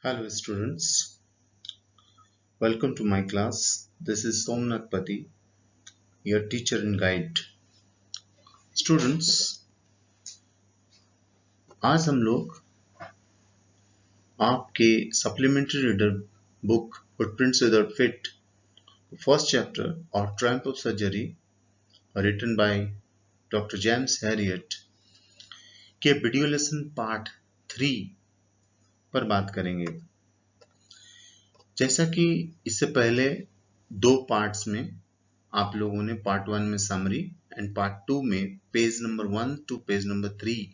Hello students, welcome to my class. This is Somnath Pati, your teacher and guide. Students, आज हम लोग आपके supplementary reader book footprints without feet first chapter और triumph of surgery written by doctor James Herriot के video lesson part 3 पर बात करेंगे। जैसा कि इससे पहले दो पार्ट्स में आप लोगों ने पार्ट 1 में समरी एंड पार्ट 2 में page number 1 to page number 3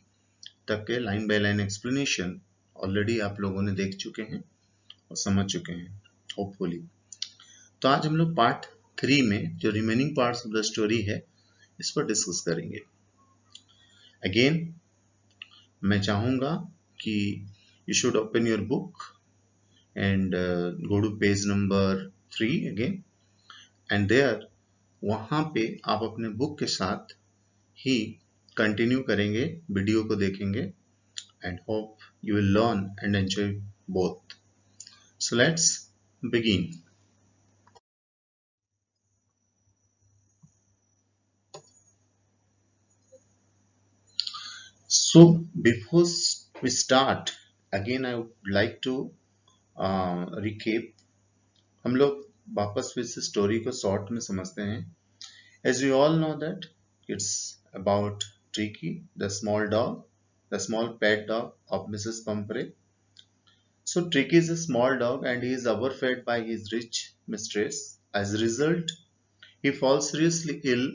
तक के line by line explanation already आप लोगों ने देख चुके हैं और समझ चुके हैं होपफुली। तो आज हम लोग पार्ट 3 में जो remaining parts of the story है इस पर डिस्कस करेंगे। अगेन मैं चाहूंगा कि you should open your book and go to page number 3 again and there वहां पे आप अपने बुक के साथ ही कंटिन्यू करेंगे, वीडियो को देखेंगे and hope you will learn and enjoy both. So let's begin. So before we start, again I would like to recap। हम लोग वापस फिर से स्टोरी को शॉर्ट में समझते हैं। As we all know that it's about Tricky, the small dog, the small pet dog of Mrs. Pumphrey. So Tricky is a small dog and he is overfed by his rich mistress. As a result, he falls seriously ill.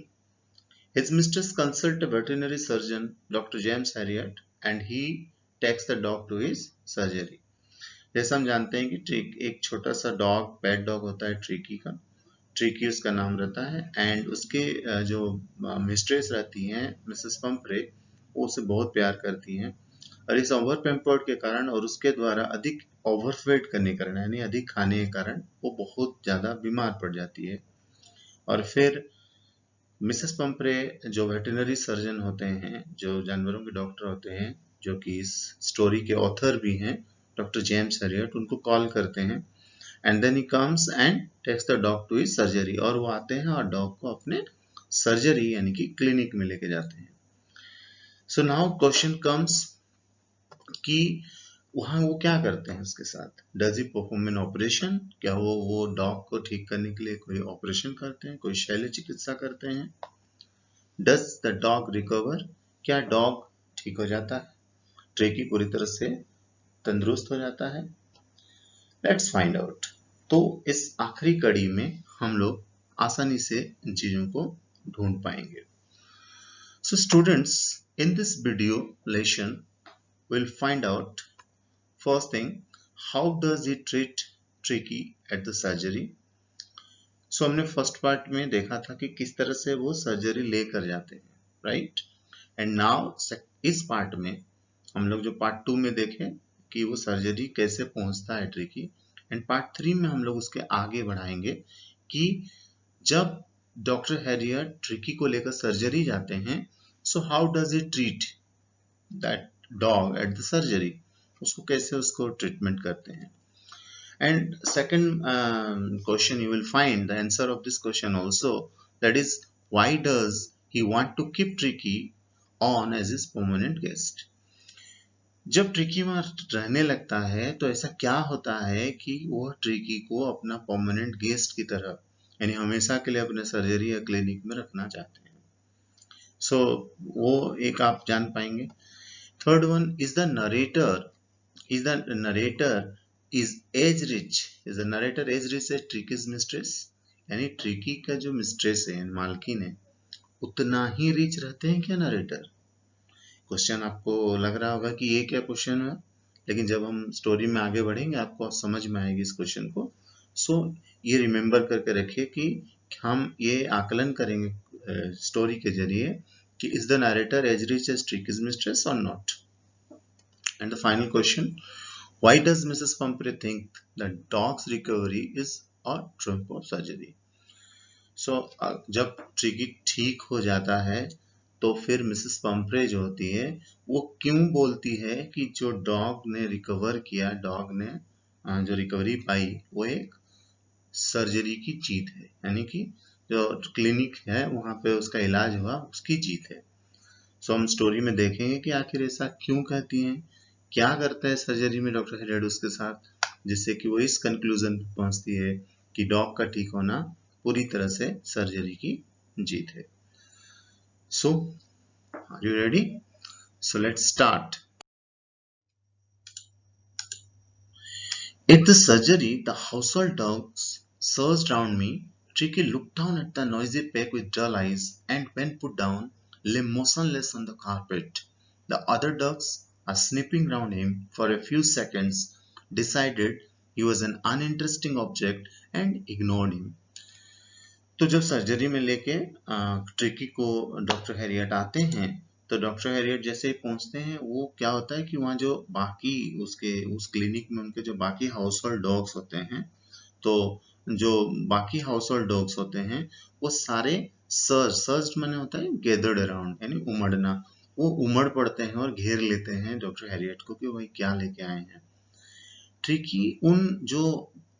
His mistress consults a veterinary surgeon, Dr. James Harriet, and he takes the dog to his surgery. जैसा हम जानते हैं कि एक छोटा सा dog pet dog होता है ट्रिकी का, ट्रिकी उसका नाम रहता है एंड उसके जो मिस्ट्रेस रहती हैं मिसेस पंपरे वो उसे बहुत प्यार करती हैं और इस ओवर पेम्पर्ड के कारण और उसके द्वारा अधिक ओवरफेड करने के कारण यानी अधिक खाने के कारण वो बहुत ज़्यादा बीमार पड़ जाती है। और फिर मिसेस पंपरे जो वेटरनरी सर्जन होते हैं, जो जानवरों के डॉक्टर होते हैं, जो कि इस स्टोरी के ऑथर भी हैं डॉक्टर जेम्स हैरियट, उनको कॉल करते हैं and then he comes and takes the dog to his surgery और वो आते हैं और डॉग को अपने सर्जरी यानी कि क्लिनिक में लेके जाते हैं। सो नाउ क्वेश्चन कम्स कि वहां वो क्या करते हैं उसके साथ। Does he perform an operation? क्या वो डॉग को ठीक करने के लिए कोई ऑपरेशन करते हैं, कोई शल्य चिकित्सा करते हैं? Does the dog recover? क्या डॉग ठीक हो जाता है, ट्रेकी पूरी तरह से तंदुरुस्त हो जाता है? Let's find out. तो इस आखिरी कड़ी में हम लोग आसानी से इन चीजों को ढूंढ पाएंगे। So students, in this video lesson we'll find out first thing, how does he treat Tricky at the surgery? So हमने फर्स्ट पार्ट में देखा था कि किस तरह से वो सर्जरी लेकर जाते हैं, राइट? एंड नाउ इस पार्ट में हम लोग जो पार्ट 2 में देखें कि वो सर्जरी कैसे पहुंचता है ट्रिकी, एंड पार्ट 3 में हम लोग उसके आगे बढ़ाएंगे कि जब डॉक्टर हैरियट ट्रिकी को लेकर सर्जरी जाते हैं, so how does he treat that dog at the surgery, उसको कैसे उसको ट्रीटमेंट करते हैं। And second question you will find the answer of this question also, that is why does he want to keep Tricki on as his permanent guest. जब Tricki वहां रहने लगता है तो ऐसा क्या होता है कि वो ट्रिकी को अपना परमानेंट गेस्ट की तरह यानी हमेशा के लिए अपने सर्जरी या क्लिनिक में रखना चाहते हैं। सो वो एक आप जान पाएंगे। Third one is the narrator. Is the narrator is age rich? Is the narrator age rich as Tricky's mistress? यानी ट्रिकी का जो मिस्ट्रेस है मालकिन है उतना ही रिच रहते हैं क्या नरेटर? क्वेश्चन आपको लग रहा होगा कि ये क्या क्वेश्चन है, लेकिन जब हम स्टोरी में आगे बढ़ेंगे आपको समझ में आएगी इस क्वेश्चन को। सो ये रिमेम्बर करके रखिए कि हम ये आकलन करेंगे स्टोरी के जरिए कि is the narrator as rich as Tricky's mistress or not? And the final question, why does Mrs. Pumphrey think that dog's recovery is a triumph of surgery? So जब ट्रिकी ठीक हो जाता है तो फिर मिसेस पंपरे जो होती है वो क्यों बोलती है कि जो डॉग ने रिकवर किया, डॉग ने जो रिकवरी पाई वो एक सर्जरी की जीत है, यानी कि जो क्लिनिक है वहां पे उसका इलाज हुआ उसकी जीत है। सो हम स्टोरी में देखेंगे कि आखिर ऐसा क्यों कहती हैं, क्या करता है सर्जरी में डॉक्टर हेरियट उसके साथ, जिससे कि वो इस कंक्लूजन पर पहुंचती है कि डॉग का ठीक होना पूरी तरह से सर्जरी की जीत है। So are you ready? So let's start. At the surgery, the household dogs surged round me. Tricky looked down at the noisy pack with dull eyes and, when put down, lay motionless on the carpet. The other dogs, sniffing round him for a few seconds, decided he was an uninteresting object and ignored him. तो जब surgery में लेके tricky को doctor Harriet आते हैं, तो doctor Harriet जैसे ही पहुंचते हैं, वो क्या होता है कि वहाँ जो बाकी उसके उस क्लिनिक में उनके जो बाकी हाउस होल्ड डॉग्स होते हैं, तो जो बाकी हाउस होल्ड डॉग्स होते हैं वो सारे सर्ज माने होता है गैदर्ड अराउंड, यानी उमड़ना, वो उमड़ पड़ते हैं और घेर लेते हैं डॉक्टर हैरियट को कि भाई क्या लेके आए हैं। ट्रिकी उन जो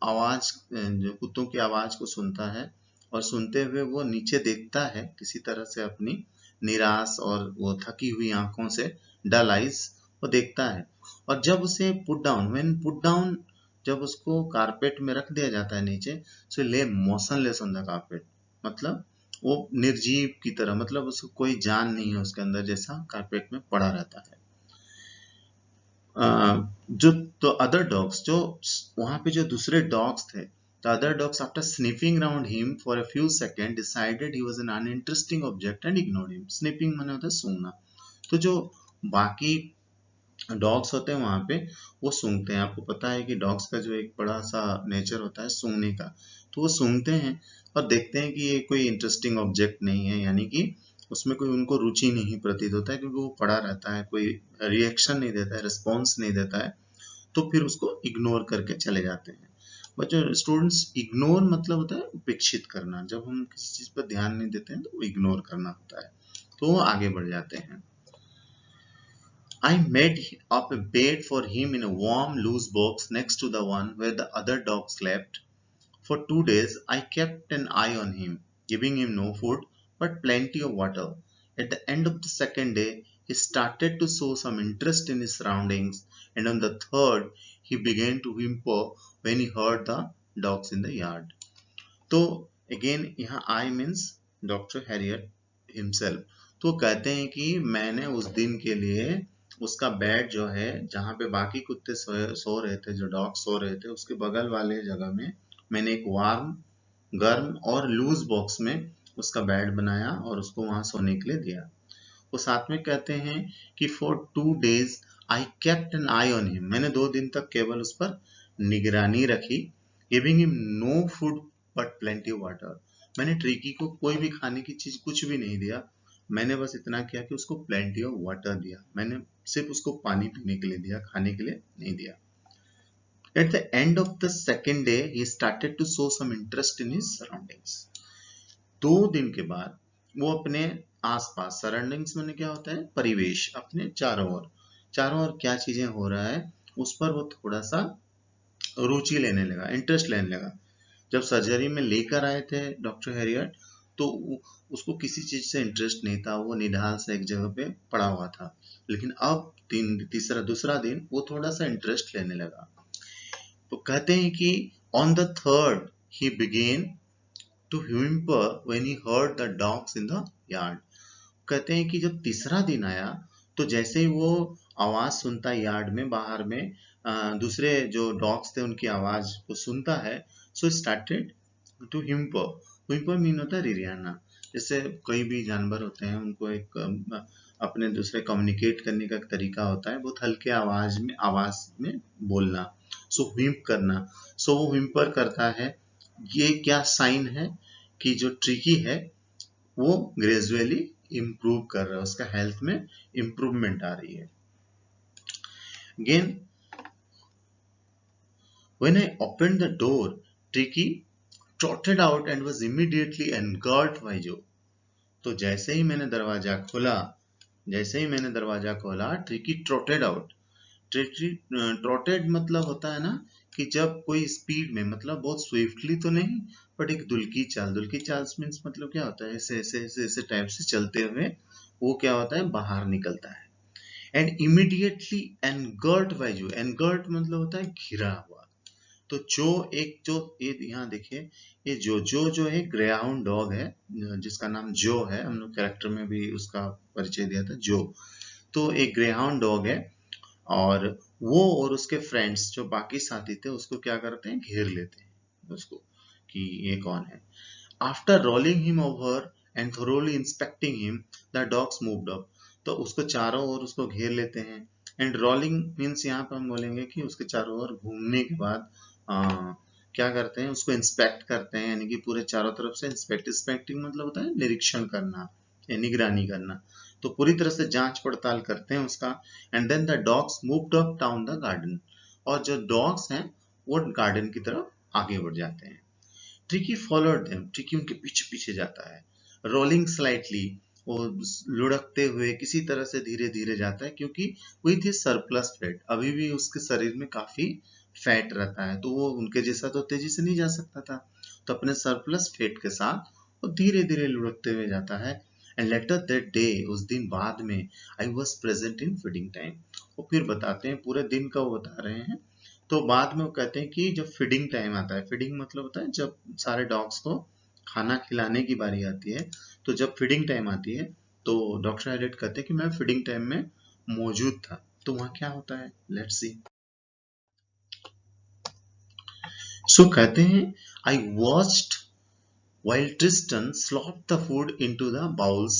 आवाज, जो कुत्तों की आवाज को सुनता है और सुनते हुए वो नीचे देखता है किसी तरह से, अपनी निराश और वो थकी हुई आंखों से, डल आइज, वो देखता है। और जब उसे पुट डाउन, जब उसको कारपेट में रख दिया जाता है नीचे, सो ले मोशनलेस ऑन द कारपेट, मतलब वो निर्जीव की तरह, मतलब उसको कोई जान नहीं है उसके अंदर, जैसा कारपेट में पड़ा रहता है। जो तो अदर डॉग्स, जो वहां पे जो दूसरे डॉग्स थे, the other dogs, after sniffing around him for a few seconds, decided he was an uninteresting object and ignored him. Sniffing माने होता है सूंघना। तो जो बाकी डॉग्स होते हैं वहां पे, वो सूंघते हैं। आपको पता है कि डॉग्स का जो एक बड़ा सा नेचर होता है सूंघने का, तो वो सूंघते हैं और देखते हैं कि ये कोई इंटरेस्टिंग ऑब्जेक्ट नहीं है, यानी कि उसमें कोई उनको रुचि नहीं प्रतीत होता है, क्योंकि वो पड़ा रहता है, कोई रिएक्शन नहीं देता है, रिस्पॉन्स नहीं देता है, तो फिर उसको इग्नोर करके चले जाते हैं। बट जो स्टूडेंट्स, इग्नोर मतलब होता है उपेक्षित करना, जब हम किसी चीज पर ध्यान नहीं देते हैं तो वो इग्नोर करना होता है, तो वो आगे बढ़ जाते हैं। I made up a bed for him in a warm, loose box next to the one where the other dog slept. For 2 days, I kept an eye on him, giving him no food but plenty of water. At the end of the second day, he started to show some interest in his surroundings, and on the third, he began to whimper when he heard the dogs in the yard. तो again यहाँ I means doctor Harriet himself. तो कहते हैं कि मैंने उस दिन के लिए उसका बेड जो है, जहाँ पे बाकी कुत्ते सो रहे थे, जो डॉग सो रहे थे, उसके बगल वाले जगह में मैंने एक वार्म, गर्म और लूज बॉक्स में उसका बेड बनाया और उसको वहां सोने के लिए दिया। वो साथ में कहते हैं कि for 2 days I kept an eye on him, मैंने 2 दिन तक केवल उस पर निगरानी रखी। Giving him no food but plenty water, मैंने ट्रिकी को कोई भी खाने की चीज कुछ भी नहीं दिया, मैंने बस इतना किया कि उसको प्लेंटी ऑफ वाटर दिया, मैंने सिर्फ उसको पानी पीने के लिए दिया, खाने के लिए नहीं दिया। At the end of the second day, he started to show some interest in his surroundings. 2 दिन के बाद वो अपने आसपास, सराउंडिंग्स में क्या होता है, परिवेश, अपने चारों ओर क्या चीजें हो रहा है उस पर वो थोड़ा सा रुचि लेने लगा, इंटरेस्ट लेने लगा। जब सर्जरी में लेकर आए थे डॉक्टर हैरियट, तो उसको किसी चीज से इंटरेस्ट नहीं था, वो निढाल से एक जगह पे पड़ा हुआ था, लेकिन अब दूसरा दिन वो थोड़ा सा इंटरेस्ट लेने लगा। तो कहते हैं कि on the third he began to whimper when he heard the dogs in the yard. कहते हैं कि जब तीसरा दिन आया, तो जैसे ही वो आवाज सुनता है यार्ड में, बाहर में दूसरे जो डॉग्स थे उनकी आवाज को सुनता है, so started to whimper mean होता है रिरियाना। जैसे कोई भी जानवर होते हैं, उनको एक अपने दूसरे कम्युनिकेट करने का तरीका होता है, बहुत हल्के आवाज में बोलना, सो व्हिम्प करना। सो वो व्हिम्पर करता है। ये क्या साइन है कि जो ट्रिकी है वो ग्रेजुअली इम्प्रूव कर रहा है, उसका हेल्थ में इम्प्रूवमेंट आ रही है। Again when I open the door, tricky trotted out and was immediately engulfed by Joe. तो जैसे ही मैंने दरवाजा खोला, ट्रिकी trotted out, ट्रॉटेड मतलब होता है ना कि जब कोई स्पीड में, मतलब बहुत स्विफ्टली तो नहीं, बट एक दुल्की चाल मीन्स मतलब क्या होता है, ऐसे ऐसे ऐसे ऐसे टाइप से चलते हुए वो क्या होता है, बाहर निकलता है। एंड इमीडिएटली एनगर्ट बाय यू, एनगर्ट मतलब होता है घिरा हुआ। तो जो ये यहाँ देखिए, ये जो है ग्रेहाउंड डॉग है, जिसका नाम जो है, हम लोग कैरेक्टर में भी उसका परिचय दिया था जो। तो एक ग्रेहाउंड डॉग है, और वो और उसके फ्रेंड्स जो बाकी साथी थे उसको क्या करते हैं, घेर लेते हैं उसको, कि ये कौन है। After rolling him over and thoroughly inspecting him, the dogs moved up. तो उसको चारों ओर उसको घेर लेते हैं। एंड रोलिंग मीन्स यहाँ पर हम बोलेंगे कि उसके चारों ओर घूमने के बाद क्या करते हैं, उसको इंस्पेक्ट करते हैं, यानी कि पूरे चारों तरफ से इंस्पेक्टिंग मतलब होता है निरीक्षण करना या निगरानी करना। तो पूरी तरह से जांच पड़ताल करते हैं उसका। And then the dogs moved up down the garden, और जो डॉग्स हैं वो गार्डन की तरफ आगे बढ़ जाते हैं। ट्रिकी फॉलोड देम, ट्रिकी उनके पीछे पीछे जाता है। रोलिंग स्लाइटली, वो लुढ़कते हुए किसी तरह से धीरे धीरे जाता है, क्योंकि विथ हिज सरप्लस फैट, अभी भी उसके शरीर में काफी फैट रहता है, तो वो उनके जैसा तो तेजी से नहीं जा सकता था। तो अपने सरप्लस फैट के साथ वो धीरे धीरे लुढ़कते हुए जाता है। एंड लेटर दैट डे, उस दिन बाद में, I was present in feeding time. वो फिर बताते हैं, पूरे दिन का वो बता रहे हैं। तो बाद में वो कहते हैं कि जब फीडिंग टाइम आता है, फीडिंग मतलब होता है जब सारे डॉग्स को खाना खिलाने की बारी आती है, तो जब फीडिंग टाइम आती है तो डॉक्टर एलियट कहते हैं कि मैं फीडिंग टाइम में मौजूद था। तो वहां क्या होता है, लेट्स सी। सो कहते हैं, I watched while Tristan slopped the food into the bowls.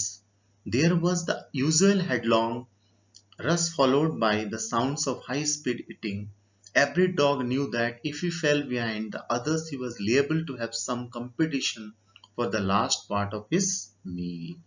There was the usual headlong rush followed by the sounds of high-speed eating. Every dog knew that if he fell behind the others, he was liable to have some competition for the last part of his meal.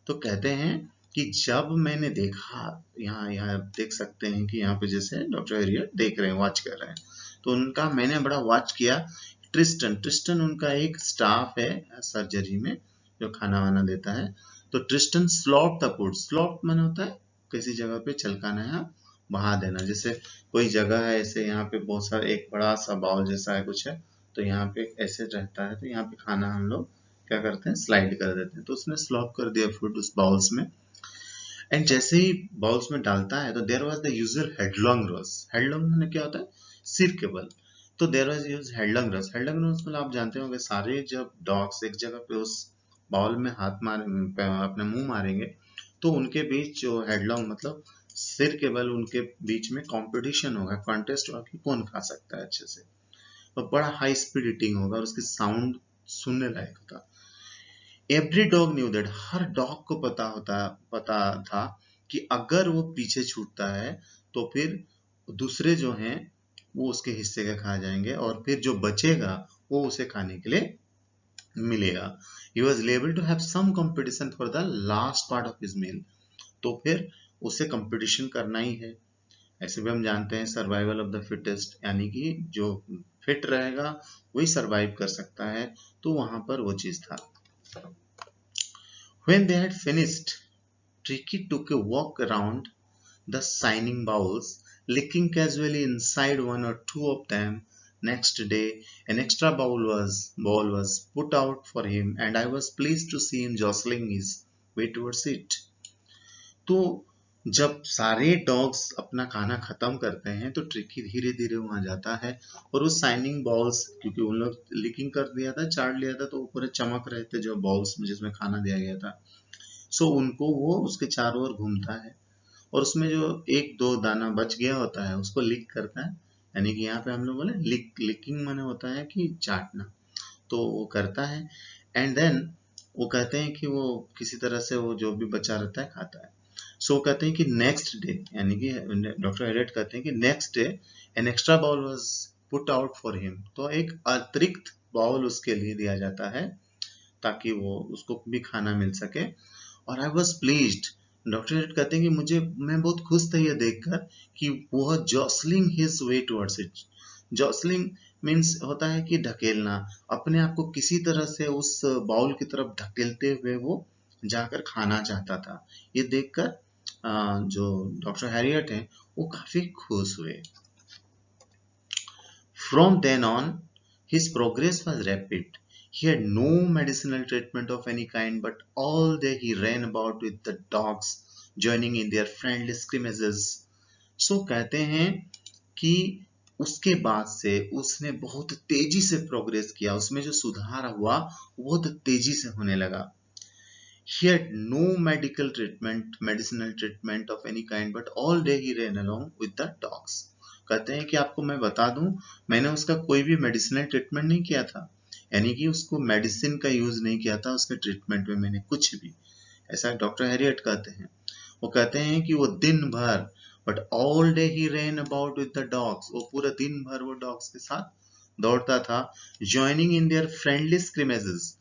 तो कहते हैं कि जब मैंने देखा, यहाँ यहाँ देख सकते हैं कि यहाँ पे जैसे डॉक्टर एरियट देख रहे हैं, वॉच कर रहे हैं, तो उनका मैंने बड़ा वॉच किया। ट्रिस्टन उनका एक स्टाफ है सर्जरी में जो खाना वाना देता है। तो Tristan slope the food, slope मैंने होता है किसी जगह पे चलकाना है, बहा देना। जैसे कोई जगह है ऐसे, यहाँ पे बहुत सारा एक बड़ा सा बाउल जैसा है कुछ है, तो यहाँ पे ऐसे रहता है, तो यहाँ पे खाना हम लोग क्या करते हैं, स्लाइड कर देते हैं। तो उसने स्लॉप कर दिया फूड उस बाउल्स में। एंड जैसे ही बाउल्स में डालता है तो देयर वाज द यूजुअल हेडलॉन्ग रस। हेडलॉन्ग में क्या होता है, सिर के बल। तो देयर वाज यूज हेडलॉन्ग रस। हेडलॉन्ग रस मतलब आप जानते होंगे, सारे जब डॉग्स एक जगह पे उस बाउल में हाथ मार अपने मुंह मारेंगे, तो उनके बीच जो हेडलॉन्ग मतलब सिर के बल, उनके बीच में कंपटीशन होगा, कॉन्टेस्ट होगा कि कौन खा सकता है अच्छे से। और बड़ा हाई स्पीड ईटिंग होगा और उसकी साउंड सुनने लायक होता। Every dog knew that, her dog को पता था कि अगर वो पीछे छूटता है तो फिर दूसरे जो हैं वो उसके हिस्से का खा जाएंगे, और फिर जो बचेगा वो उसे खाने के लिए मिलेगा। He was able to have some competition for the last part of his meal. तो फिर उसे कंपटीशन करना ही है। ऐसे भी हम जानते हैं सर्वाइवल ऑफ द फिटेस्ट, यानी कि जो फिट रहेगा वही सरवाइव कर सकता है। तो वहां पर वो चीज था। When they had finished, Tricky took a walk around the shining bowls, licking casually inside one or two of them. Next day, an extra bowl was put out for him, and I was pleased to see him jostling his way towards it. तो जब सारे dogs अपना खाना खत्म करते हैं तो tricky धीरे धीरे वहां जाता है, और उस शाइनिंग बॉल्स, क्योंकि उन लोग लिकिंग कर दिया था, चाट लिया था, तो वो पूरे चमक रहे थे जो बॉल्स में जिसमें खाना दिया गया था। सो उनको वो उसके चारों ओर घूमता है, और उसमें जो एक दो दाना बच गया होता है उसको लिक करता है। यानी कि यहाँ पे हम लोग बोले लिकिंग माने होता है कि चाटना। तो वो करता है, एंड देन वो कहते हैं कि वो किसी तरह से वो जो भी बचा रहता है खाता है। सो कहते हैं कि नेक्स्ट डे, यानी कि डॉक्टर एलेट कहते हैं कि next day an extra bowl was put out for him. तो एक अतिरिक्त बाउल उसके लिए दिया जाता है ताकि वो उसको भी खाना मिल सके। और I was pleased, doctor AILET कहते हैं कि मैं बहुत खुश था ये देखकर कि वह jostling his way towards it. Jostling means होता है कि ढकेलना, अपने आप को किसी तरह से उस बाउल की तरफ ढकेलते हुए वो जाकर खाना चाहता था। ये देखकर जो डॉक्टर हैरियट हैं वो काफी खुश हुए। From then on, his progress was rapid. He had no medicinal treatment of any kind, but all day he ran about with the dogs, joining in their friendly scrimmages. So कहते हैं कि उसके बाद से उसने बहुत तेजी से प्रोग्रेस किया, उसमें जो सुधार हुआ वो बहुत तेजी से होने लगा। He had no medicinal treatment of any kind, but all day he ran along with the dogs. कहते हैं कि आपको मैं बता दूं, मैंने उसका कोई भी मेडिसिनल ट्रीटमेंट नहीं किया था, यानी कि उसको मेडिसिन का यूज नहीं किया था उसके ट्रीटमेंट में मैंने कुछ भी, ऐसा डॉक्टर हैरियट कहते हैं। वो कहते हैं कि वो दिन भर, but all day he rain about with the dogs, वो पूरा दिन भर वो डॉग्स के साथ दौड़ता था, ज्वाइनिंग इन देयर फ्रेंडली स्क्रिमेजेस।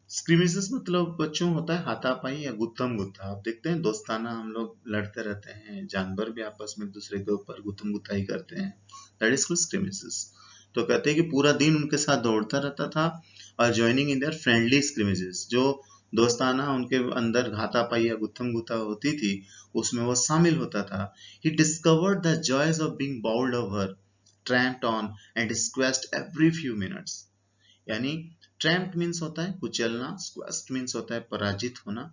स्क्रीमेजेस मतलब बच्चों होता है हाथापाई या गुत्थम गुत्था। आप देखते हैं दोस्ताना हम लोग लड़ते रहते हैं, जानवर भी आपस में एक दूसरे के ऊपर गुत्थम गुत्थाई करते हैं, दैट इज कॉल्ड स्क्रीमेजेस। तो कहते हैं कि पूरा दिन उनके साथ दौड़ता रहता था और ज्वाइनिंग इन देयर फ्रेंडली स्क्रीमेजेस, जो दोस्ताना उनके अंदर हाथापाई या गुत्थम गुत्था होती थी उसमें वो शामिल होता था। He discovered the joys of being bowled over, trampled on and squashed every few minutes. यानी ट्रैम्प मीन्स होता है कुचलना, स्क्वैश्ड मीन्स होता है पराजित होना।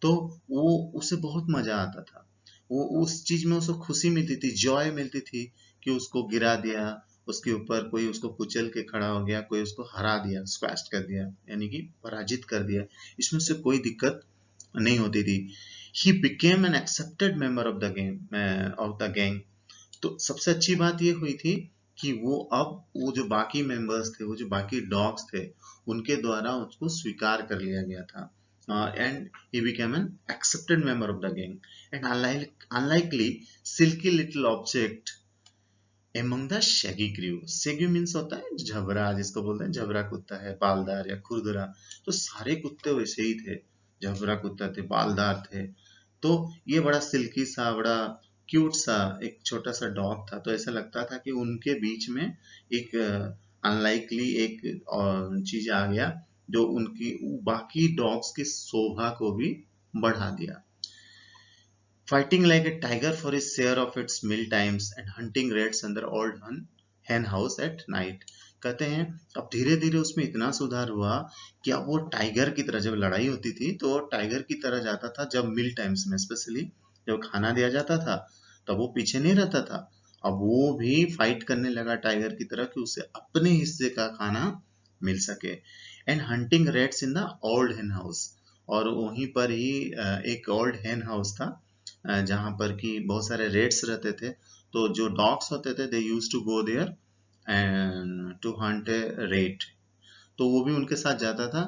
तो वो उसे बहुत मजा आता था, वो उस चीज में उसको खुशी मिलती थी, जॉय मिलती थी कि उसको गिरा दिया, उसके ऊपर कोई उसको कुचल के खड़ा हो गया, कोई उसको हरा दिया, स्क्वैश्ड कर दिया, यानी कि पराजित कर दिया, इसमें से कोई दिक्कत नहीं होती थी। ही became an accepted member of the game of the gang. तो सबसे अच्छी बात ये हुई थी कि वो जो बाकी मेंबर्स थे, वो जो बाकी डॉग्स थे, उनके द्वारा उसको स्वीकार कर लिया गया था। And he became an accepted member of the gang and unlikely silky little object among the shaggy crew. Shaggy means होता है झबरा, जिसको बोलते हैं झबरा कुत्ता है, बालदार या खुरदरा। तो सारे कुत्ते वैसे ही थे, झबरा कुत्ता थे, बालदार थे। तो ये बड़ा सिल्की सा, बड़ा क्यूट सा एक छोटा सा डॉग था। तो ऐसा लगता था कि उनके बीच में एक अनलाइकली एक चीज आ गया जो उनकी बाकी डॉग्स की शोभा को भी बढ़ा दिया। Fighting like a tiger for his share of its meal times and hunting rats under old hen house at night। कहते हैं अब धीरे धीरे उसमें इतना सुधार हुआ कि अब वो टाइगर की तरह, जब लड़ाई होती थी तो वो टाइगर की तरह जाता था, जब मील टाइम्स में स्पेशली जब खाना दिया जाता था तब वो पीछे नहीं रहता था। अब वो भी फाइट करने लगा टाइगर की तरह कि उसे अपने हिस्से का खाना मिल सके। And hunting rates in the old हेन हाउस, और वहीं पर ही एक ओल्ड हेन हाउस था जहाँ पर कि बहुत सारे रेट्स रहते थे। तो जो डॉग्स होते थे they used to go there and to hunt a rat, तो वो भी उनके साथ जाता था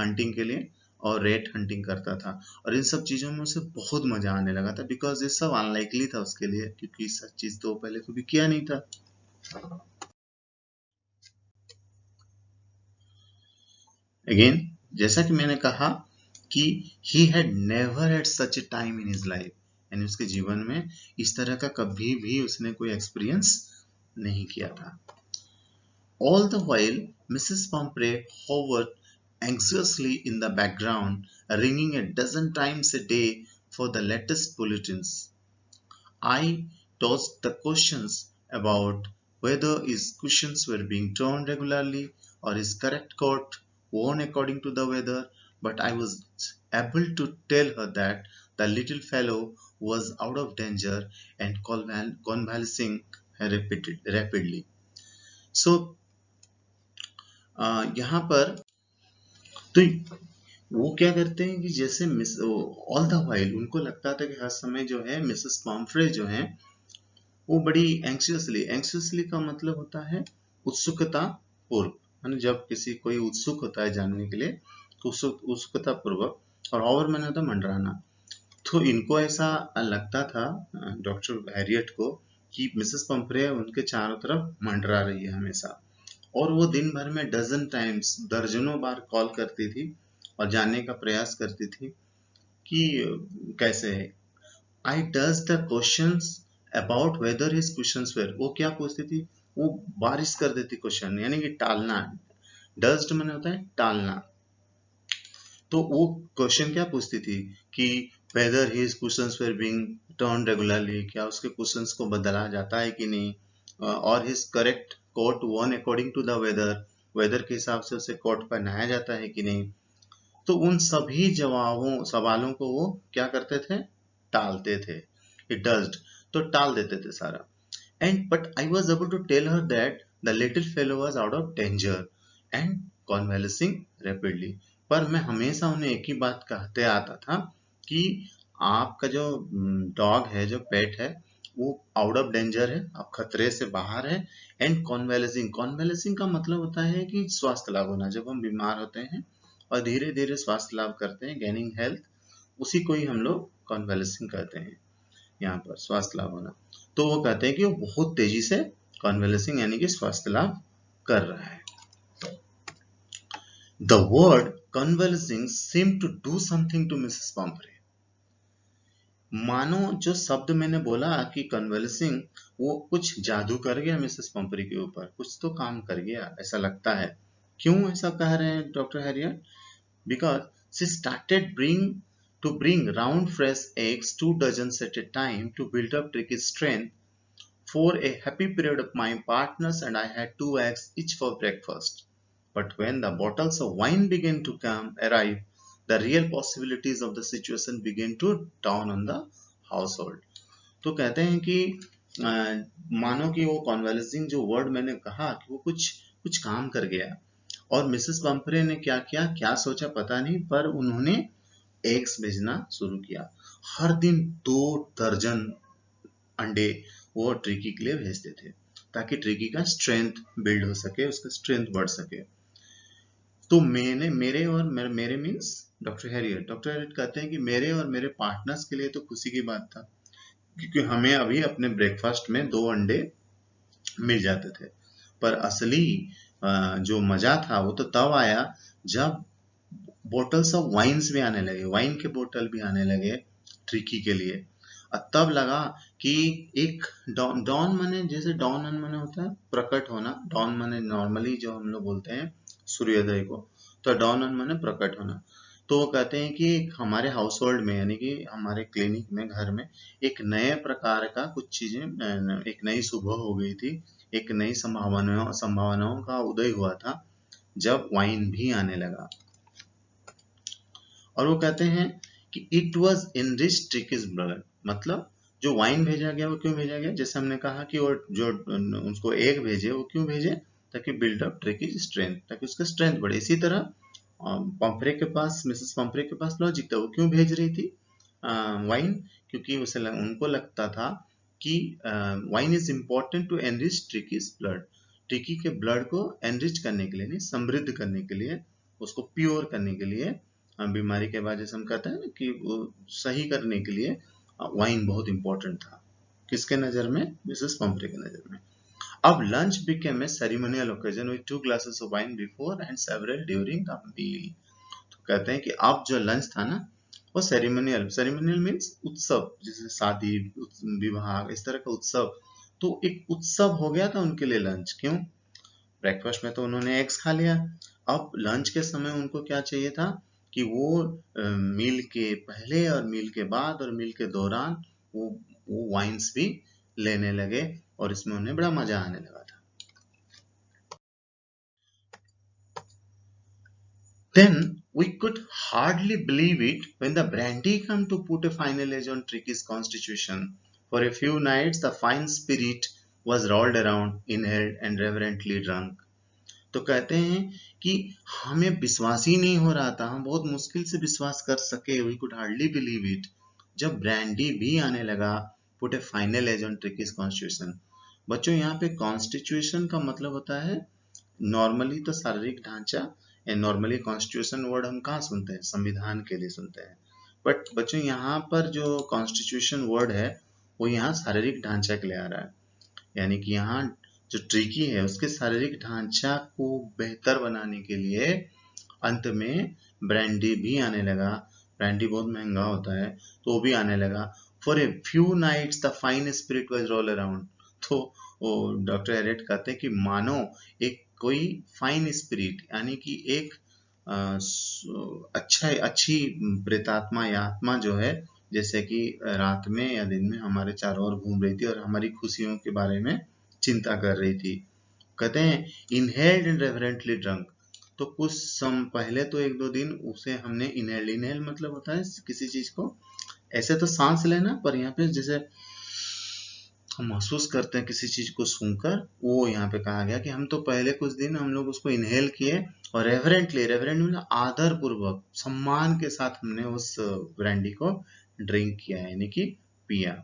हंटिंग के लिए और रेट हंटिंग करता था। और इन सब चीजों में उसे बहुत मजा आने लगा था, बिकॉज ये सब अनलाइकली था उसके लिए, क्योंकि सब चीज तो पहले कभी किया नहीं था। अगेन जैसा कि मैंने कहा कि he had never had such A time in his life, यानी उसके जीवन में इस तरह का कभी भी उसने कोई एक्सपीरियंस नहीं किया था। All the while, Mrs. Pomfrey hovered anxiously in the background, ringing a dozen times a day for the latest bulletins. I dodged the questions about whether his cushions were being turned regularly or his correct coat worn according to the weather, but I was able to tell her that the little fellow was out of danger and convalescing rapidly. So यहाँ पर तो वो क्या करते हैं कि जैसे miss all the while उनको लगता था कि हर समय जो है मिसेस पॉम्फ्रे जो है वो बड़ी एंक्सियसली का मतलब होता है उत्सुकता पूर्व, यानी जब किसी कोई उत्सुक होता है जानने के लिए तो उत्सुकता पूर्वक, और ओवर मैंने होता मंडराना। तो इनको ऐसा लगता था डॉक्टर हैरियट को कि मिसेस पम्फ्रे उनके चारों तरफ मंडरा रही है हमेशा, और वो दिन भर में डजन टाइम्स, दर्जनों बार कॉल करती थी और जानने का प्रयास करती थी कि कैसे है। I does the questions about whether his questions were, वो क्या पूछती थी, वो बारिश कर देती क्वेश्चन, यानी कि टालना। डज्ड मैंने होता है टालना। तो वो क्वेश्चन क्या पूछती थी कि whether his questions were being turn regularly, क्या उसके कुशंस को बदला जाता है कि नहीं, और his correct coat worn according to the weather, weather के हिसाब से उसे कोट पहनाया जाता है कि नहीं। तो उन सभी सवालों को वो क्या करते थे, टालते थे। इट डज्ड, तो टाल देते थे सारा। And but I was able to tell her that the little fellow was out of danger and convalescing rapidly. पर मैं हमेशा उन्हें एक ही बात कहते आता था कि आपका जो डॉग है, जो पेट है, वो आउट ऑफ डेंजर है, आप खतरे से बाहर है। एंड कॉन्वेलेसिंग, कॉन्वेलेसिंग का मतलब होता है कि स्वास्थ्य लाभ होना। जब हम बीमार होते हैं और धीरे धीरे स्वास्थ्य लाभ करते हैं, गेनिंग हेल्थ, उसी को ही हम लोग कॉन्वेलेसिंग कहते हैं। यहाँ पर स्वास्थ्य लाभ होना, तो वो कहते हैं कि वो बहुत तेजी से कॉन्वेलेसिंग यानी कि स्वास्थ्य लाभ कर रहा है। The word convalescing seemed to do something to Mrs. Pumphrey. मानो जो शब्द मैंने बोला कि कन्वल्सिंग, वो कुछ जादू कर गया मिसेस पंपरी के ऊपर, कुछ तो काम कर गया ऐसा लगता है। क्यों ऐसा कह रहे हैं doctor Harriet? Because she started to bring round fresh eggs 2 dozens at a time to build up Tricky's strength. For a happy period of my partners and I had 2 eggs each for breakfast. But when the bottles of wine began to arrive, the real possibilities of the situation began to dawn on the household. तो कहते हैं कि मानो कि वो कॉन्वेलेसिंग जो word मैंने कहा कि वो कुछ काम कर गया। और मिसेस पंपरे ने क्या किया, क्या सोचा पता नहीं, पर उन्होंने एग्स भेजना शुरू किया। हर दिन 2 दर्जन अंडे वो ट्रिकी के लिए भेजते थे, ताकि ट्रिकी का स्ट्रेंथ बिल्ड हो सके, उसका स्ट्रेंथ बढ़ सके। तो मेरे मीन्स डॉक्टर हैरियट कहते हैं कि मेरे और मेरे पार्टनर्स के लिए तो खुशी की बात था, क्योंकि हमें अभी अपने ब्रेकफास्ट में 2 अंडे मिल जाते थे। पर असली जो मजा था वो तो तब आया जब बोटल्स ऑफ वाइन्स भी आने लगे, वाइन के बोतल भी आने लगे ट्रिकी के लिए। और तब लगा कि एक डॉन माने, जैसे डॉन माने होता है प्रकट होना, डॉन माने नॉर्मली जो हम लोग बोलते हैं सूर्योदय को, तो डॉन माने प्रकट होना। तो वो कहते हैं कि हमारे हाउस होल्ड में, यानी कि हमारे क्लिनिक में, घर में एक नए प्रकार का कुछ चीजें, एक नई सुबह हो गई थी, एक नई संभावनाओं का उदय हुआ था जब वाइन भी आने लगा। और वो कहते हैं कि इट वॉज इनरिच्ड ट्रिकीज ब्लड, मतलब जो वाइन भेजा गया वो क्यों भेजा गया, जैसे हमने कहा कि वो जो उसको एग भेजे, वो क्यों भेजे, ताकि बिल्ड अप ट्रिकीज स्ट्रेंथ, ताकि उसका स्ट्रेंथ बढ़े। इसी तरह पंपरे के पास, मिसेस पंपरे के पास लॉजिक था, वो क्यों भेज रही थी वाइन, क्योंकि उनको लगता था कि wine is important to enrich Tricki's blood, Tricki के ब्लड को एनरिच करने के लिए, नहीं समृद्ध करने के लिए, उसको प्योर करने के लिए, बीमारी के बाद जैसे हम कहते हैं कि वो सही करने के लिए वाइन बहुत इंपॉर्टेंट था। किसके नजर में? मिसेस पंपरे के नजर में। अब lunch became a ceremonial occasion with 2 glasses of wine before and several during the meal. तो कहते हैं कि अब जो लंच था ना, वो सेरेमोनियल मीन्स उत्सव, जैसे शादी, विवाह, इस तरह का उत्सव। तो एक उत्सव हो गया था उनके लिए लंच। क्यों? ब्रेकफास्ट में तो उन्होंने एग्स खा लिया, अब लंच के समय उनको क्या चाहिए था कि वो मील के पहले और मील के बाद और मील के दौरान वो वाइन्स भी लेने लगे, और इसमें उन्हें बड़ा मजा आने लगा था। Then we could hardly believe it when the brandy came to put a final edge on Tricky's constitution. For a few nights the fine spirit was rolled around, inhaled and reverently drunk. तो कहते हैं कि हमें विश्वास ही नहीं हो रहा था, हम बहुत मुश्किल से विश्वास कर सके, we could hardly believe it, जब ब्रांडी भी आने लगा, put a final edge on Tricki's constitution. बच्चों यहाँ पे कॉन्स्टिट्यूशन का मतलब होता है नॉर्मली तो शारीरिक ढांचा, नॉर्मली कॉन्स्टिट्यूशन वर्ड हम कहाँ सुनते हैं? संविधान के लिए सुनते हैं। बट बच्चों यहाँ पर जो कॉन्स्टिट्यूशन वर्ड है वो यहाँ शारीरिक ढांचा के लिए आ रहा है, यानी कि यहाँ जो ट्रिकी है उसके शारीरिक ढांचा को बेहतर बनाने के लिए अंत में ब्रांडी भी आने लगा। ब्रांडी बहुत महंगा होता है, तो वो भी आने लगा। For a few nights the fine spirit was roll around. तो डॉक्टर हैरियट कहते हैं कि मानो एक कोई फाइन स्पिरिट, यानी कि एक अच्छी प्रेतात्मा या आत्मा जो है जैसे कि रात में या दिन में हमारे चारों ओर घूम रही थी और हमारी खुशियों के बारे में चिंता कर रही थी। कहते हैं इनहेल्ड एंड रेवरेंटली ड्रंक। तो कुछ सम पहले तो एक दो दिन उसे हमने इनहेल, इनहेल मतलब होता है किसी चीज को ऐसे तो सांस लेना, पर यहाँ पे जैसे हम महसूस करते हैं किसी चीज को सूंघकर, वो यहाँ पे कहा गया कि हम तो पहले कुछ दिन हम लोग उसको इनहेल किए और रेवरेंटली, रेवरेंट मतलब आदर पूर्वक सम्मान के साथ हमने उस ब्रांडी को ड्रिंक किया यानी कि पिया।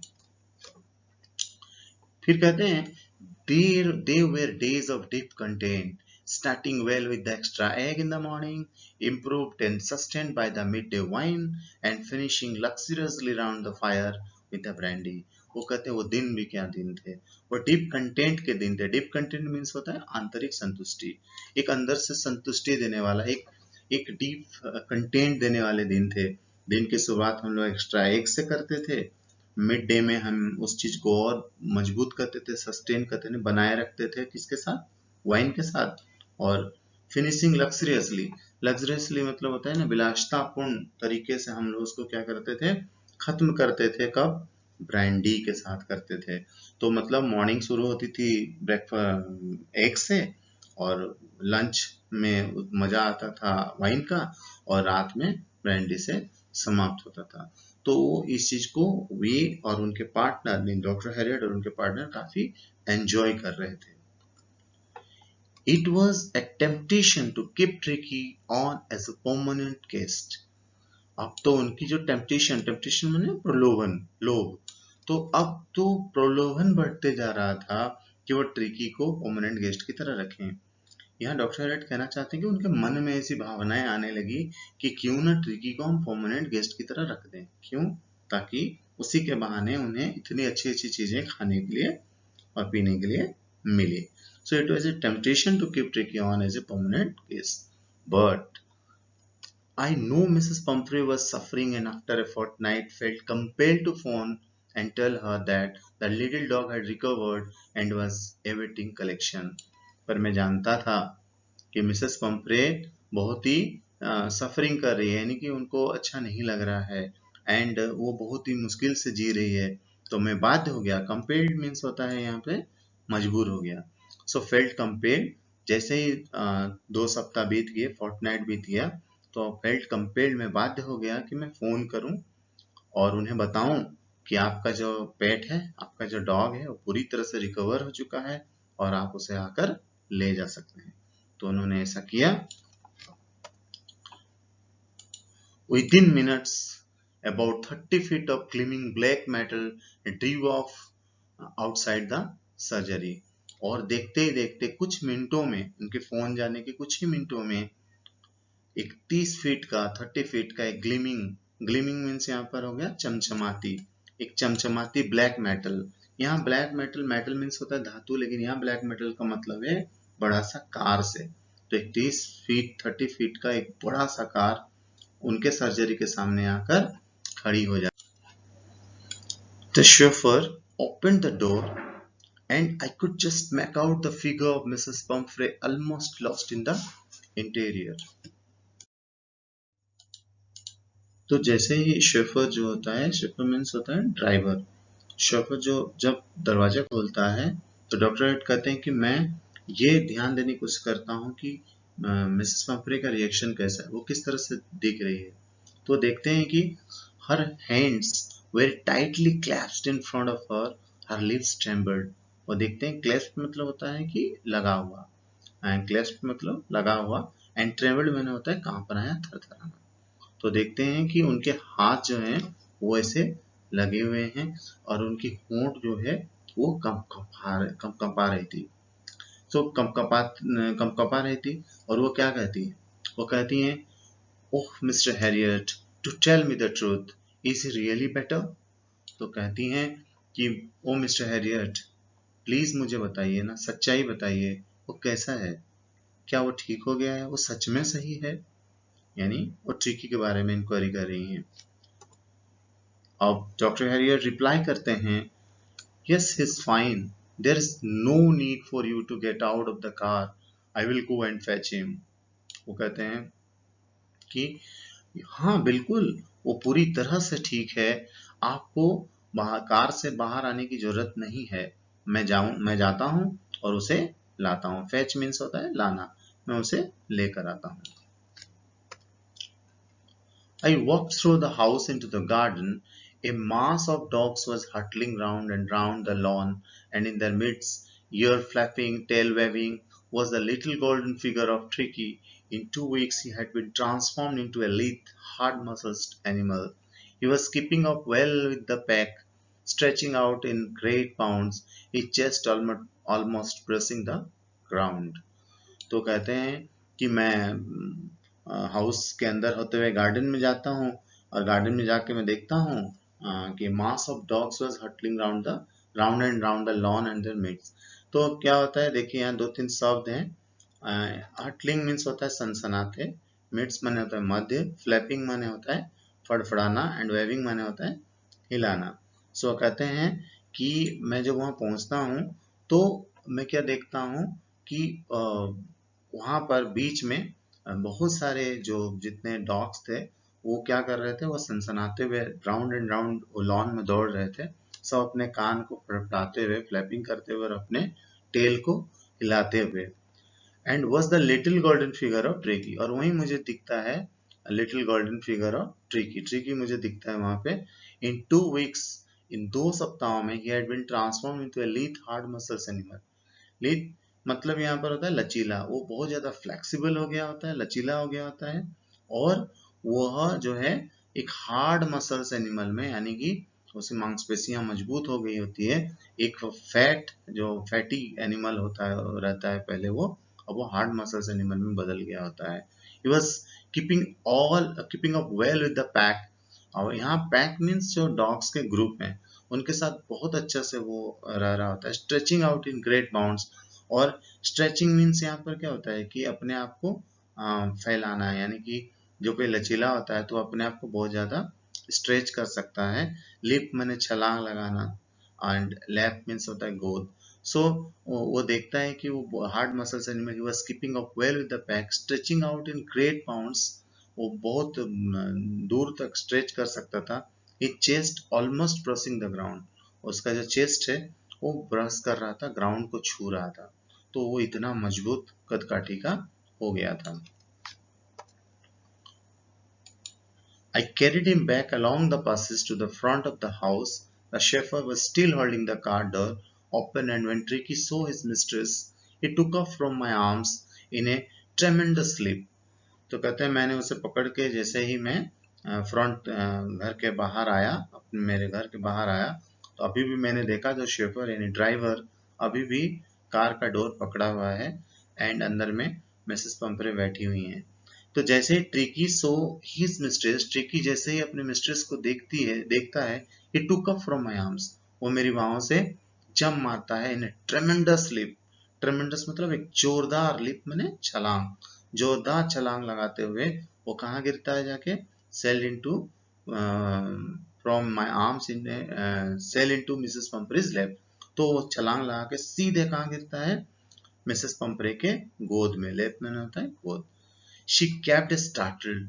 फिर कहते हैं they were days of deep content, starting well with the extra egg in the morning, improved and sustained by the midday wine, and finishing luxuriously round the fire with the brandy। वो कहते हैं वो दिन भी क्या दिन थे, वो डीप कंटेंट के दिन थे। डीप कंटेंट मीन्स होता है आंतरिक संतुष्टि, एक अंदर से संतुष्टि देने वाला, एक डीप कंटेंट देने वाले दिन थे। दिन की शुरुआत हम लोग एक्स्ट्रा एग से करते थे, मिड डे में हम उस चीज को और मजबूत करते थे, सस्टेन करते थे, बनाए रखते थे किसके साथ, वाइन के साथ। और फिनिशिंग लग्जरियसली, लग्जरियसली मतलब होता है ना विलासतापूर्ण तरीके से हम लोग उसको क्या करते थे, खत्म करते थे। कब, ब्रांडी के साथ करते थे। तो मतलब मॉर्निंग शुरू होती थी ब्रेकफास्ट एग से, और लंच में मजा आता था वाइन का, और रात में ब्रांडी से समाप्त होता था। तो इस चीज को वे और उनके पार्टनर, डॉक्टर हैरियट और उनके पार्टनर काफी एंजॉय कर रहे थे। It was a temptation to keep Tricky on as a permanent guest। अब तो उनकी जो टेम्पटेशन, टेम्पटेशन माने प्रलोभन, लोभ, तो अब तो प्रलोभन बढ़ते जा रहा था कि वो ट्रिकी को परमानेंट गेस्ट की तरह रखें। यहाँ डॉक्टर हैरियट कहना चाहते हैं कि उनके मन में ऐसी भावनाएं आने लगी कि क्यों ना ट्रिकी को हम परमानेंट गेस्ट की तरह रख दें। क्यों, ताकि उसी के बहाने उन्हें इतनी अच्छी अच्छी चीजें खाने के लिए और पीने के लिए मिले। So it was a temptation to keep Tricky on as a permanent guest. But I know Mrs. Pumphrey was suffering and after a fortnight felt compelled to phone and tell her that the little dog had recovered and was awaiting collection। पर मैं जानता था कि Mrs पंपरे बहुत ही suffering कर रही है, यानी कि उनको अच्छा नहीं लग रहा है, एंड वो बहुत ही मुश्किल से जी रही है। तो मैं बाध्य हो गया, कंपेल्ड मीन्स होता है यहाँ पे मजबूर हो गया। सो फेल्ट कंपेल्ड, जैसे ही 2 सप्ताह बीत गए, फोर्टनाइट बीत गया, तो फेल्ट कंपेल्ड में बाध्य हो गया कि मैं फोन करूं और उन्हें बताऊं कि आपका जो पेट है, आपका जो डॉग है, वो पूरी तरह से रिकवर हो चुका है और आप उसे आकर ले जा सकते हैं। तो उन्होंने ऐसा किया। Within minutes, about 30 feet of gleaming black metal drove off outside the surgery। और देखते ही देखते कुछ मिनटों में, उनके फोन जाने के कुछ ही मिनटों में, एक 30 फीट का, 30 फीट का एक ग्लीमिंग, ग्लीमिंग मीन्स यहाँ पर हो गया चमचमाती, एक चमचमाती ब्लैक मेटल। यहाँ ब्लैक मेटल, मेटल मीन्स होता है धातु, लेकिन यहाँ ब्लैक मेटल का मतलब है बड़ा सा कार से। तो एक 30 फीट, 30 फीट का एक बड़ा सा कार उनके सर्जरी के सामने आकर खड़ी हो जाती। The chauffeur opened the door and I could just make out the figure of Mrs. Pumphrey almost lost in the interior। तो जैसे ही शेफर जो होता है, शेफर मीन्स होता है ड्राइवर, शेफर जो जब दरवाजा खोलता है तो डॉक्टर हेड कहते हैं कि मैं ये ध्यान देने की कोशिश करता हूँ कि मिसेस पंपरे का रिएक्शन कैसा है, वो किस तरह से दिख रही है। तो देखते हैं कि her hands very tightly clasped in front of her, her lips trembled. और देखते हैं क्लैप्स्ड मतलब होता है कि लगा हुआ, एंड क्लैप्स्ड मतलब लगा हुआ, एंड ट्रेम्बल्ड मैंने होता है कांपना या थरथराना। तो देखते हैं कि उनके हाथ जो हैं वो ऐसे लगे हुए हैं और उनकी होंठ जो है वो कंपा रही थी। तो कंपा रही थी और वो क्या कहती है, वो कहती हैं, oh mister Herriot, to tell me the truth, is he really better. तो कहती हैं कि ओ मिस्टर हैरियट, प्लीज मुझे बताइए ना, सच्चाई बताइए, वो कैसा है, क्या वो ठीक हो गया है, वो सच में सही है। यानी वो ट्रिकी के बारे में इंक्वायरी कर रही हैं। अब डॉक्टर हैरियट रिप्लाई करते हैं, yes he is fine, there is no need for you to get out of the car, I will go and fetch him. वो कहते हैं कि हाँ बिल्कुल, वो पूरी तरह से ठीक है। आपको कार से बाहर आने की जरूरत नहीं है। मैं जाता हूँ और उसे लाता हूँ। फेच मीन्स होता है लाना, मैं उसे लेकर आता हूँ। I walked through the house into the garden. A mass of dogs was huddling round and round the lawn, and in their midst, ear flapping, tail waving, was the little golden figure of Tricky. In 2 weeks, he had been transformed into a lithe, hard-muscled animal. He was keeping up well with the pack, stretching out in great bounds, his chest almost pressing the ground. तो कहते हैं कि मैं house के अंदर होते हुए garden में जाता हूँ, और गार्डन में जाके मैं देखता हूँ कि mass of dogs was hurtling round and round the lawn and their midst. तो क्या होता है, देखिए यहाँ दो तीन शब्द हैं। हटलिंग मीन्स होता है सनसनाते, मिड्स माने होता है मध्य, फ्लैपिंग माने होता है फड़फड़ाना, एंड वेविंग माने होता है हिलाना। सो कहते हैं कि मैं जब वहाँ पहुँचता हूँ तो मैं क्या देखता हूँ कि वहाँ पर बीच में बहुत सारे जो जितने डॉग्स थे वो क्या कर रहे थे, वो सनसनाते हुए राउंड एंड राउंड लॉन में दौड़ रहे थे। सब अपने कान को फड़फड़ाते हुए, फ्लैपिंग करते हुए और अपने टेल को हिलाते हुए। And was the little golden figure of tricky, और वहीं मुझे दिखता है little golden figure of tricky. Tricky मुझे दिखता है वहां पे। इन 2 weeks, इन 2 सप्ताहों में, he had been transform into a lithe hard muscles animal. Lithe मतलब यहाँ पर होता है लचीला, वो बहुत ज्यादा फ्लेक्सिबल हो गया होता है, लचीला हो गया होता है। और वह जो है एक हार्ड मसल्स एनिमल में, यानी कि उसकी मांसपेशियां मजबूत हो गई होती है। एक फैट जो फैटी एनिमल होता है रहता है पहले वो, अब वो हार्ड मसल्स एनिमल में बदल गया होता है। He was keeping up well with the pack. और यहाँ पैक मीन्स जो डॉग्स के ग्रुप हैं उनके साथ बहुत अच्छा से वो रह रहा होता है। Stretching out in great bounds, और स्ट्रेचिंग मीन्स यहाँ पर क्या होता है कि अपने आप को फैलाना है, यानी कि जो कोई लचीला होता है तो अपने आप को बहुत ज्यादा स्ट्रेच कर सकता है। लिप मैंने छलांग लगाना, एंड लैप मीन्स होता है गोद। सो वो देखता है कि वो hard muscles animal, he was keeping up well with the pack, stretching out in great bounds, वो बहुत दूर तक स्ट्रेच कर सकता था। He chest almost brushing the ground, उसका जो चेस्ट है वो ब्रश कर रहा था, ग्राउंड को छू रहा था। तो वो इतना मजबूत कदकाठी का हो गया था। I carried him back along the passage to the front of the house. The chauffeur was still holding the car door open, and when Tricky saw his mistress, he took off from my arms in a tremendous leap. तो कहते हैं मैंने उसे पकड़ के जैसे ही मैं front घर के बाहर आया, अपने मेरे घर के बाहर आया, तो अभी भी मैंने देखा जो शेफर यानी ड्राइवर अभी भी कार का डोर पकड़ा हुआ है, एंड अंदर में मिसेस पंपरे बैठी हुई हैं। तो जैसे ही Tricki saw his mistress, Tricki जैसे ही अपने मिस्ट्रेस को देखता है, he took up from my arms, वो मेरी बाहों से जंप मारता है इन ट्रेमेंडस लिप। ट्रेमेंडस मतलब एक जोरदार, लिप मैंने छलांग, जोरदार छलांग लगाते हुए वो कहाँ गिरता है जाके, sail into from my arms in sail into Mrs Pumphrey's lap. तो वो छलांग लगा के सीधे कहाँ गिरता है, मिसेस पंपरे के गोद में। लैप मैंने होता है गोद। She kept startled.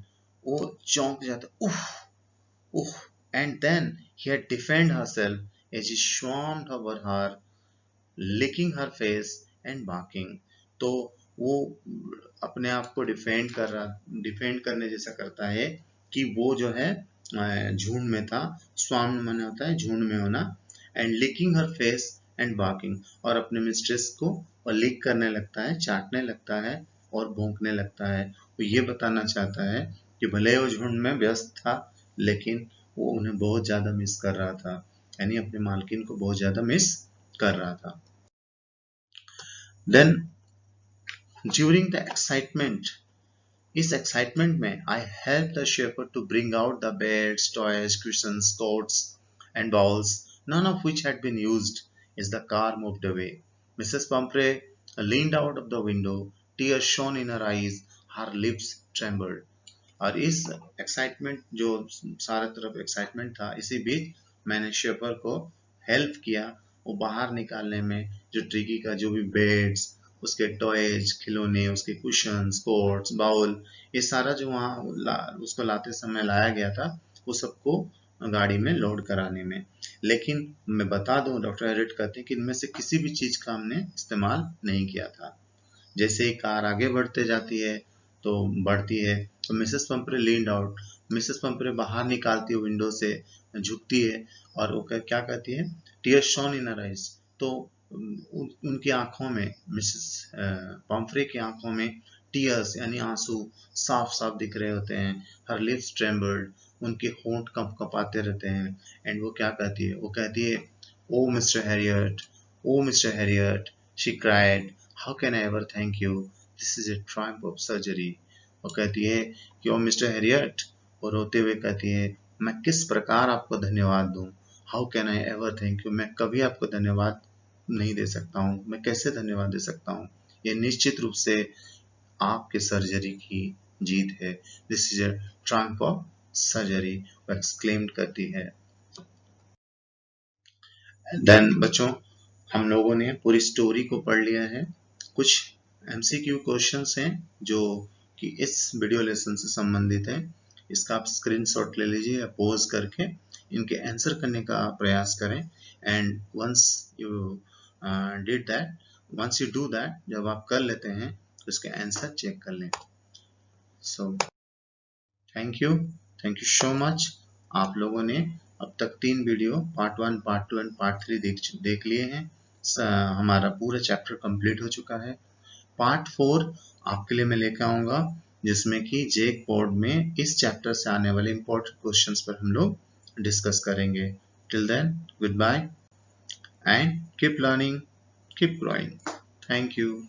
वो चौंक जाता, उफ उफ, and then he had defended herself as he swarmed over her, licking her face and barking. तो वो अपने आप को डिफेंड करने जैसा करता है कि वो जो है झुंड में था। स्वाम माने होता है झुंड में होना, and licking her face and barking, और अपने मिस्ट्रेस को और लिक करने लगता है, चाटने लगता है और भौंकने लगता है। वो ये बताना चाहता है कि भले वो झुंड में व्यस्त था लेकिन वो उन्हें बहुत ज्यादा मिस कर रहा था, यानी अपने मालकिन को बहुत ज्यादा मिस कर रहा था। Then during the excitement, इस excitement में I helped the shepherd to bring out the beds, toys, cushions, coats, and bowls, none of which had been used, as the car moved away. Mrs. Pumphrey leaned out of the window, tears shone in her eyes, her lips trembled. और इस excitement जो सारे तरफ excitement था, इसी बीच मैंने Schafer को help किया वो बाहर निकालने में, जो ट्रिकी का जो भी बेड्स उसके टॉयज, खिलौने, उसके कुशंस, कोट्स, बाउल, ये सारा जो वहाँ उसको लाते समय लाया गया था, वो सबको गाड़ी में लोड कराने में। लेकिन मैं बता दूं, डॉक्टर हेरिट कहते हैं कि इनमें से किसी भी चीज का हमने इस्तेमाल नहीं किया था। जैसे ही कार आगे बढ़ते जाती है तो बढ़ती है, तो मिसेस पंपरे लीन्ड आउट, मिसेस पंपरे बाहर निकालती है विंडो से, झुकती है और वो क्या कहती है, टीयर्स शॉन इन हर आइज। तो उनकी आंखों में, मिसेस पंपरे की आंखों में टीयर्स यानी आंसू साफ साफ दिख रहे होते हैं। हर लिप्स ट्रेम्बल्ड, उनके होंठ कप कपाते रहते हैं। एंड वो क्या कहती है, वो कहती है, oh mister Herriot, oh mister Herriot, she cried, how can I ever thank you, this is a triumph of surgery. वो कहती है कि ओ मिस्टर हैरियट, वो रोते हुए कहती है, मैं किस प्रकार आपको धन्यवाद दूं, how can I ever thank you, मैं कभी आपको धन्यवाद नहीं दे सकता हूँ, मैं कैसे धन्यवाद दे सकता हूँ, ये निश्चित रूप से आपके सर्जरी की जीत है, this is a triumph of surgery, वो एक्सक्लेम्ड करती है। देन बच्चों, हम लोगों ने पूरी स्टोरी को पढ़ लिया है। कुछ एमसीक्यू क्वेश्चंस हैं जो कि इस वीडियो लेसन से संबंधित है। इसका आप स्क्रीनशॉट ले लीजिए या पोज करके इनके आंसर करने का प्रयास करें। And once you did that, once you do that, जब आप कर लेते हैं तो इसके आंसर चेक कर लें। So thank you so much. आप लोगों ने अब तक 3 video part 1, part 2 and part 3 देख लिए हैं। हमारा पूरा चैप्टर कंप्लीट हो चुका है। पार्ट 4 आपके लिए मैं लेकर आऊंगा, जिसमें कि जेक बोर्ड में इस चैप्टर से आने वाले इंपॉर्टेंट क्वेश्चंस पर हम लोग डिस्कस करेंगे। Till then, goodbye and keep learning, keep growing. Thank you.